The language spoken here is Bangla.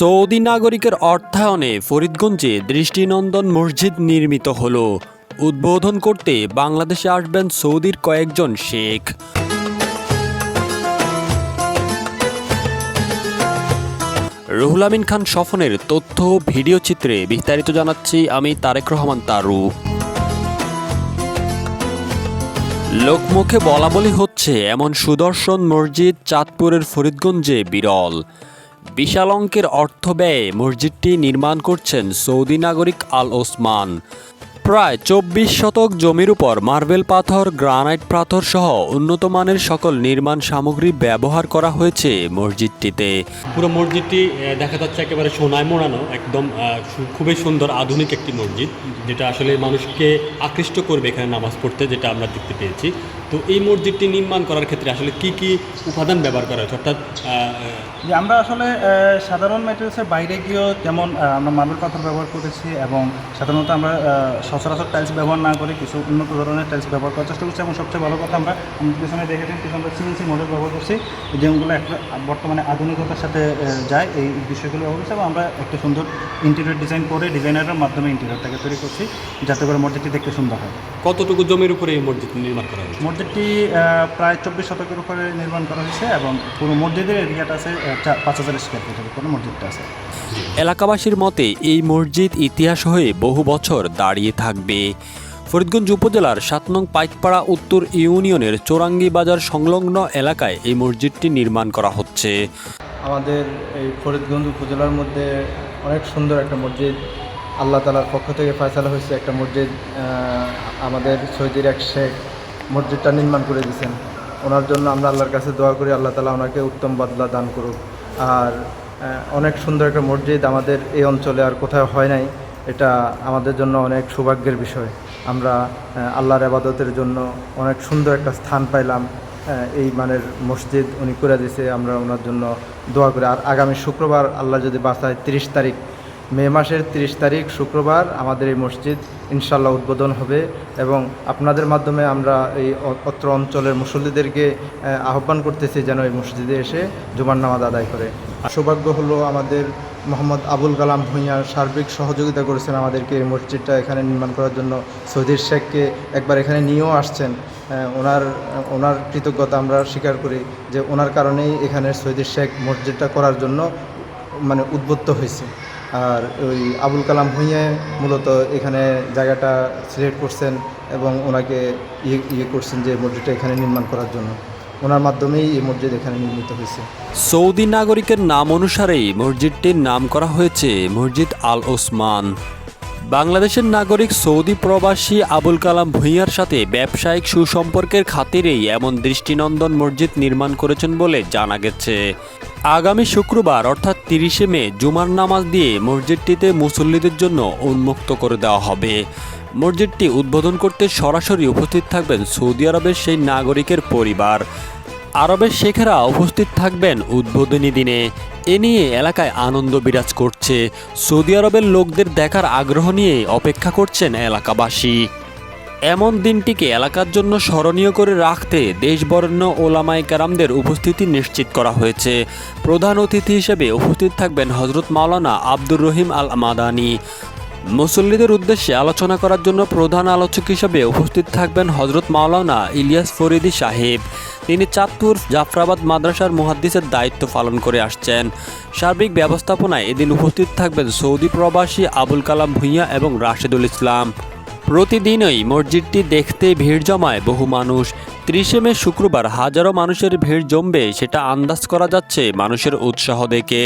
সৌদি নাগরিকের অর্থায়নে ফরিদগঞ্জে দৃষ্টিনন্দন মসজিদ নির্মিত হলো। উদ্বোধন করতে বাংলাদেশে আসবেন সৌদির কয়েকজন শেখ। রুহুল আমিন খান স্বপনের তথ্য ভিডিও চিত্রে বিস্তারিত জানাচ্ছি আমি তারেক রহমান তারু। লোকমুখে বলাবলি হচ্ছে এমন সুদর্শন মসজিদ চাঁদপুরের ফরিদগঞ্জে বিরল। বিশাল অঙ্কের অর্থ ব্যয়ে মসজিদটি নির্মাণ করছেন সৌদি নাগরিক আল ওসমান। প্রায় ২৪ শতক জমির উপর মার্বেল পাথর, গ্রানাইট পাথর সহ উন্নত মানের সকল নির্মাণ সামগ্রী ব্যবহার করা হয়েছে মসজিদটিতে। পুরো মসজিদটি দেখা যাচ্ছে একেবারে সোনায় মোড়ানো, একদম খুবই সুন্দর আধুনিক একটি মসজিদ, যেটা আসলে মানুষকে আকৃষ্ট করবে এখানে নামাজ পড়তে, যেটা আমরা দেখতে পেয়েছি। তো এই মসজিদটি নির্মাণ করার ক্ষেত্রে আসলে কি কি উপাদান ব্যবহার করা হয়েছে? অর্থাৎ যে আমরা আসলে সাধারণ ম্যাটেরিয়ালসের বাইরে গিয়েও যেমন আমরা মার্বেল পাথর ব্যবহার করেছি, এবং সাধারণত আমরা সচরাচর টাইলস ব্যবহার না করে কিছু উন্নত ধরনের টাইলস ব্যবহার করার চেষ্টা করছি। এবং সবচেয়ে ভালো কথা, আমরা পিছনে দেখেছেন কিছু আমরা সিএনসি মডেল ব্যবহার করছি, যেগুলো একটা বর্তমানে আধুনিকতার সাথে যায়, এই বিষয়গুলো ব্যবহার করছি। এবং আমরা একটা সুন্দর ইন্টেরিয়র ডিজাইন করে ডিজাইনারের মাধ্যমে ইন্টেরিয়রটাকে তৈরি করছি, যাতে করে মসজিদটি দেখতে সুন্দর হয়। কতটুকু জমির উপরে এই মসজিদ নির্মাণ করা হয়েছে? মসজিদটি প্রায় ২৪ শতকের উপরে নির্মাণ করা হয়েছে, এবং পুরো মসজিদের এরিয়াটা আছে ৫,০০০ স্কোয়ার ফিটের উপরে মসজিদটা আছে। এলাকাবাসীর মতে এই মসজিদ ইতিহাস হয়ে বহু বছর দাঁড়িয়ে থাকবে। ফরিদগঞ্জ উপজেলার ৭ নং পাইকপাড়া উত্তর ইউনিয়নের চোরাঙ্গি বাজার সংলগ্ন এলাকায় এই মসজিদটি নির্মাণ করা হচ্ছে। আমাদের এই ফরিদগঞ্জ উপজেলার মধ্যে অনেক সুন্দর একটা মসজিদ আল্লাহ তাআলার পক্ষ থেকে ফয়সালা হয়েছে। একটা মসজিদ আমাদের সৌদির এক শেখ মসজিদটা নির্মাণ করে দিয়েছেন। ওনার জন্য আমরা আল্লাহর কাছে দোয়া করি, আল্লাহ তাআলা ওনাকে উত্তম বদলা দান করুক। আর অনেক সুন্দর একটা মসজিদ আমাদের এই অঞ্চলে আর কোথাও হয় নাই, এটা আমাদের জন্য অনেক সৌভাগ্যের বিষয়। আমরা আল্লাহর ইবাদতের জন্য অনেক সুন্দর একটা স্থান পাইলাম। এই মানের মসজিদ উনি করে দিয়েছে, আমরা ওনার জন্য দোয়া করি। আর আগামী শুক্রবার আল্লাহ যদি বাঁচায় ৩০ তারিখ, মে মাসের ৩০ তারিখ শুক্রবার আমাদের এই মসজিদ ইনশাআল্লাহ উদ্বোধন হবে। এবং আপনাদের মাধ্যমে আমরা এই অত্র অঞ্চলের মুসল্লিদেরকে আহ্বান করতেছি যেন এই মসজিদে এসে জুমার নামাজ আদায় করে। সৌভাগ্য হলো আমাদের মোহাম্মদ আবুল কালাম ভূঁইয়া সার্বিক সহযোগিতা করেছেন আমাদেরকে এই মসজিদটা এখানে নির্মাণ করার জন্য। সৌদির শেখকে একবার এখানে নিয়েও আসছেন। ওনার কৃতজ্ঞতা আমরা স্বীকার করি যে ওনার কারণেই এখানে সৌদির শেখ মসজিদটা করার জন্য উদ্বুদ্ধ হয়েছে। আর ওই আবুল কালাম ভূঁইয়া মূলত এখানে জায়গাটা সিলেক্ট করছেন এবং ওনাকে ইয়ে করছেন যে মসজিদটা এখানে নির্মাণ করার জন্য। ওনার মাধ্যমেই এই মসজিদ এখানে নির্মিত হয়েছে। সৌদি নাগরিকের নাম অনুসারেই মসজিদটির নাম করা হয়েছে মসজিদ আল ওসমান। বাংলাদেশের নাগরিক সৌদি প্রবাসী আবুল কালাম ভূঁইয়ার সাথে ব্যবসায়িক সুসম্পর্কের খাতিরেই এমন দৃষ্টিনন্দন মসজিদ নির্মাণ করেছেন বলে জানা গেছে। আগামী শুক্রবার অর্থাৎ ৩০শে মে জুমার নামাজ দিয়ে মসজিদটিতে মুসল্লিদের জন্য উন্মুক্ত করে দেওয়া হবে। মসজিদটি উদ্বোধন করতে সরাসরি উপস্থিত থাকবেন সৌদি আরবের সেই নাগরিকের পরিবার। আরবের শেখেরা উপস্থিত থাকবেন উদ্বোধনী দিনে। এ নিয়ে এলাকায় আনন্দ বিরাজ করছে। সৌদি আরবের লোকদের দেখার আগ্রহ নিয়ে অপেক্ষা করছেন এলাকাবাসী। এমন দিনটিকে এলাকার জন্য স্মরণীয় করে রাখতে দেশবরেণ্য ওলামায়ে কেরামদের উপস্থিতি নিশ্চিত করা হয়েছে। প্রধান অতিথি হিসেবে উপস্থিত থাকবেন হজরত মাওলানা আব্দুর রহিম আল মাদানী। মুসল্লিদের উদ্দেশ্যে আলোচনা করার জন্য প্রধান আলোচক হিসেবে উপস্থিত থাকবেন হজরত মাওলানা ইলিয়াস ফরিদি সাহেব। তিনি চাঁদপুর জাফরাবাদ মাদ্রাসার মুহাদ্দিসের দায়িত্ব পালন করে আসছেন। সার্বিক ব্যবস্থাপনায় এদিন উপস্থিত থাকবেন সৌদি প্রবাসী আবুল কালাম ভূঁইয়া এবং রাশেদুল ইসলাম। প্রতিদিনই মসজিদটি দেখতে ভিড় জমায় বহু মানুষ। ৩০শে মে শুক্রবার হাজারো মানুষের ভিড় জমবে সেটা আন্দাজ করা যাচ্ছে মানুষের উৎসাহ দেখে।